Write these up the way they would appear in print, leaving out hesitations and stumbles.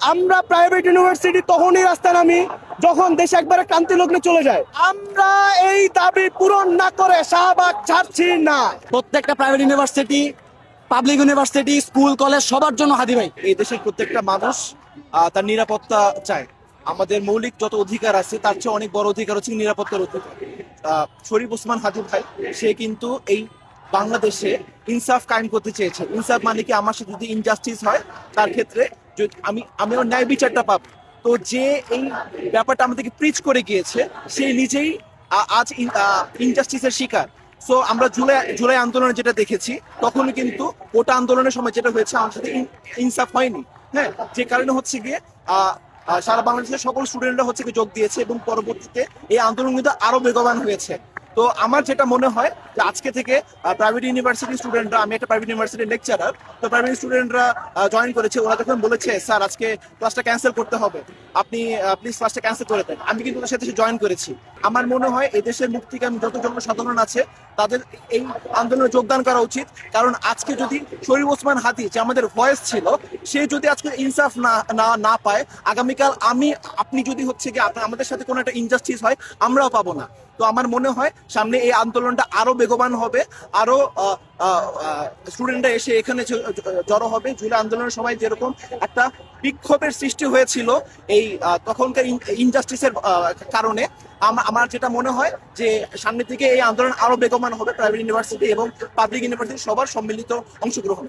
আমরা private university তখনই রাস্তায় নামি যখন দেশ একবারে ক্রান্তি লগ্নে চলে যায়। আমরা এই দাবি পূরণ না করে শাহবাগ ছাড়ছি না। প্রত্যেকটা private university, public university, school, college সবার জন্য হাদি ভাই। এই দেশের প্রত্যেকটা মানুষ তার নিরাপত্তা চায়। আমাদের মৌলিক যত অধিকার আছে তার চেয়ে অনেক বড় অধিকার হচ্ছে নিরাপত্তার অধিকার। শরীফ ওসমান হাদি ভাই সে কিন্তু এই বাংলাদেশে ইনসাফ কায়েম করতে চেয়েছে। ইনসাফ মানে কি, আমার সাথে যদি ইনজাস্টিস হয় তার ক্ষেত্রে আমি ওর ন্যায় বিচারটা পাবো। তো যে এই ব্যাপারটা আমাদেরকে প্রিচ করে গিয়েছে সে নিজেই আজ ইনজাস্টিসের শিকার। সো আমরা জুলাই আন্দোলনে যেটা দেখেছি, তখন কিন্তু ওটা আন্দোলনের সময় যেটা হয়েছে আমার সাথে ইনসাফ হয়নি। হ্যাঁ, যে কারণে হচ্ছে গিয়ে সারা বাংলাদেশের সকল স্টুডেন্টরা হচ্ছে গিয়ে যোগ দিয়েছে এবং পরবর্তীতে এই আন্দোলন কিন্তু আরো বেগবান হয়েছে। তো আমার যেটা মনে হয় যে আজকে থেকে প্রাইভেট ইউনিভার্সিটি স্টুডেন্টরা, আমি একটা প্রাইভেট ইউনিভার্সিটির লেকচারার, তো প্রাইভেট স্টুডেন্টরা জয়েন করেছে। ওরা যখন বলেছে স্যার আজকে ক্লাসটা ক্যান্সেল করতে হবে, আপনি প্লিজ ক্লাসটা ক্যান্সেল করে দেন, আমি কিন্তু ওদের সাথে জয়েন করেছি। আমার মনে হয় এদেশের মুক্তিকামী যত জনসাধারণ আছে তাদের এই আন্দোলনে যোগদান করা উচিত। কারণ আজকে যদি শরীফ ওসমান হাদি, যে আমাদের ভয়েস ছিল, সে যদি আজকে ইনসাফ না পায়, আগামীকাল আপনি যদি হচ্ছে গিয়ে আমাদের সাথে কোনো একটা ইনজাস্টিস হয়, আমরাও পাবো না। তো আমার মনে হয় সামনে এই আন্দোলনটা আরো বেগবান হবে, আরো স্টুডেন্টরা এসে এখানে জড়ো হবে। জুলাই আন্দোলনের সময় যেরকম একটা বিক্ষোভের সৃষ্টি হয়েছিল এই তখনকার ইনজাস্টিসের কারণে, আমার যেটা মনে হয় যে সামনে থেকে এই আন্দোলন আরো বেগবান হবে। প্রাইভেট ইউনিভার্সিটি এবং পাবলিক ইউনিভার্সিটি সবার সম্মিলিত অংশগ্রহণ।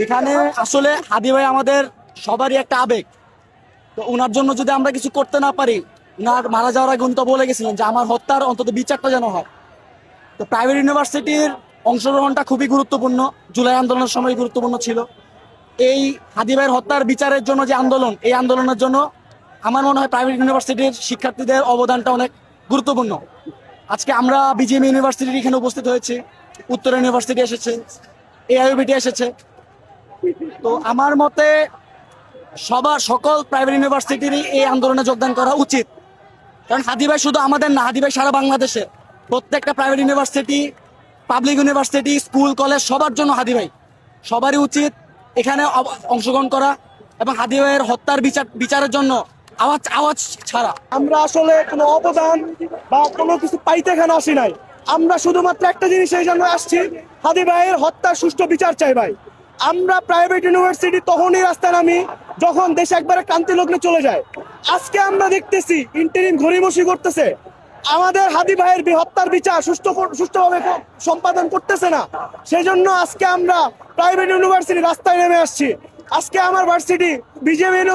এখানে আসলে হাদি ভাই আমাদের সবারই একটা আবেগ। তো ওনার জন্য যদি আমরা কিছু করতে না পারি, ওনার মারা যাওয়ার আগে উনি তো বলে গেছিলেন যে আমার হত্যার অন্তত বিচারটা যেন হয়। তো প্রাইভেট ইউনিভার্সিটির অংশগ্রহণটা খুবই গুরুত্বপূর্ণ, জুলাই আন্দোলনের সময় গুরুত্বপূর্ণ ছিল। এই হাদি ভাইয়ের হত্যার বিচারের জন্য যে আন্দোলন, এই আন্দোলনের জন্য আমার মনে হয় প্রাইভেট ইউনিভার্সিটির শিক্ষার্থীদের অবদানটা অনেক গুরুত্বপূর্ণ। আজকে আমরা বিজিএম ইউনিভার্সিটির এখানে উপস্থিত হয়েছি, উত্তর ইউনিভার্সিটি এসেছে, এআইইউবিটি এসেছে। তো আমার মতে সকল প্রাইভেট ইউনিভার্সিটিরই এই আন্দোলনে যোগদান করা উচিত। কারণ হাদি ভাই শুধু আমাদের না, হাদি ভাই সারা বাংলাদেশে প্রত্যেকটা private university, public university, school, college সবার জন্য হাদি ভাই। সবারই উচিত এখানে অংশগ্রহণ করা এবং হাদি ভাইয়ের হত্যার বিচারের জন্য আওয়াজ ছাড়া। আমরা আসলে কোনো অবদান বা কোনো কিছু পাইতে এখানে আসি নাই। আমরা শুধুমাত্র একটা জিনিস এই জন্য আসছি, হাদি ভাইয়ের হত্যার সুষ্ঠু বিচার চাই ভাই। আমরা প্রাইভেট ইউনিভার্সিটি তখনই রাস্তায় নামি যখন দেশ একবারে ক্রান্তি লগ্নে চলে যায়। আজকে আমরা দেখতেছি ইন্টারিম ঘড়িমসি করতেছে, আমাদের হাদি ভাইয়ের হত্যার বিচার সুষ্ঠুভাবে সম্পাদন করতেছে না। সেই জন্য আজকে আমরা প্রাইভেট ইউনিভার্সিটি রাস্তায় নেমে আসছি। আজকে আমার ভার্সিটি বিজেপি ইউনিভার্সিটি